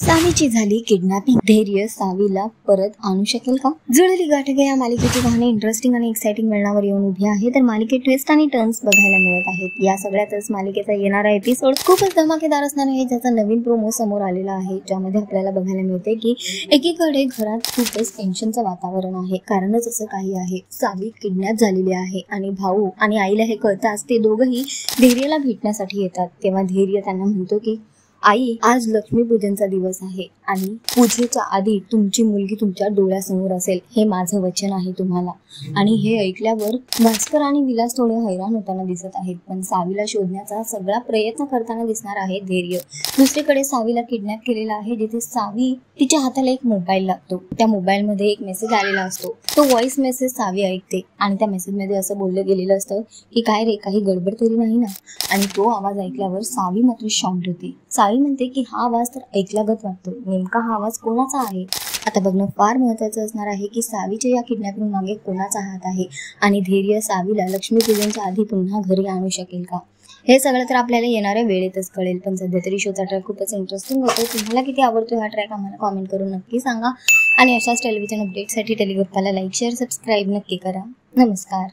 सावीची झाली किडनॅपिंग, धैर्य सावीला परत आणू शकेल का? जुळली गाठ या मालिकेची कहाणी इंटरेस्टिंग आणि एक्साइटिंग वळणावर येऊन उभी आहे, तर मालिकेत ट्विस्ट आणि टर्न्स बघायला मिळत आहेत। या सगळ्यातच मालिकेचा येणारा एपिसोड खूपच धमाकेदार असणार आहे, ज्याचा नवीन प्रोमो समोर आलेला आहे, ज्यामध्ये आपल्याला बघायला मिळते की एकीकडे घरात खूपच टेन्शनचं वातावरण आहे। कारणच असं काही आहे, सावी किडनॅप झालेली आहे आणि भाऊ आणि आईला हे कळताच ते दोघंही धैर्यला भेटण्यासाठी येतात। तेव्हा धैर्य त्यांना म्हणतो की आई, आज लक्ष्मीपूजनचा दिवस आहे आणि पूजेच्या आधी तुमची मुलगी तुमच्या डोळ्यासमोर असेल, हे माझं वचन आहे तुम्हाला। आणि हे ऐकल्यावर भास्कर आणि विलास थोडे हैराण होताना दिसत आहेत, पण सावीला शोधण्याचा सगळा प्रयत्न करताना दिसणार आहे धैर्य। दुसरीकडे सावीला किडनॅप केलेला आहे, जिथे सावी तिच्या हाताला एक मोबाईल लागतो। त्या मोबाईल मध्ये एक मेसेज आलेला असतो, तो व्हॉइस मेसेज सावी ऐकते आणि त्या मेसेज मध्ये असं बोललं गेलेलं असतं की काय रे, काही गडबड तरी नाही ना? आणि तो आवाज ऐकल्यावर सावी मात्र शॉक्ड होते। सावी म्हणते की हा आवाज तर ऐकल्यागत वाटतो, नेमका हा आवाज कोणाचा आहे? आता बघणं फार महत्त्वाचं असणार आहे की सावीच्या या किडनॅपिंग मागे कोणाचा हात आहे आणि धैर्य सावीला लक्ष्मीपूजनच्या आधी पुन्हा घरी आणू शकेल का? हे सगळं तर आपल्याला येणाऱ्या वेळेतच कळेल, पण सध्या तरी शोचा ट्रॅक खूपच इंटरेस्टिंग होतो। तुम्हाला किती आवडतो हा ट्रॅक आम्हाला कॉमेंट करून नक्की सांगा आणि अशाच टेलिव्हिजन अपडेटसाठी टेलिग्रुपला लाईक, शेअर, सबस्क्राईब नक्की करा। नमस्कार।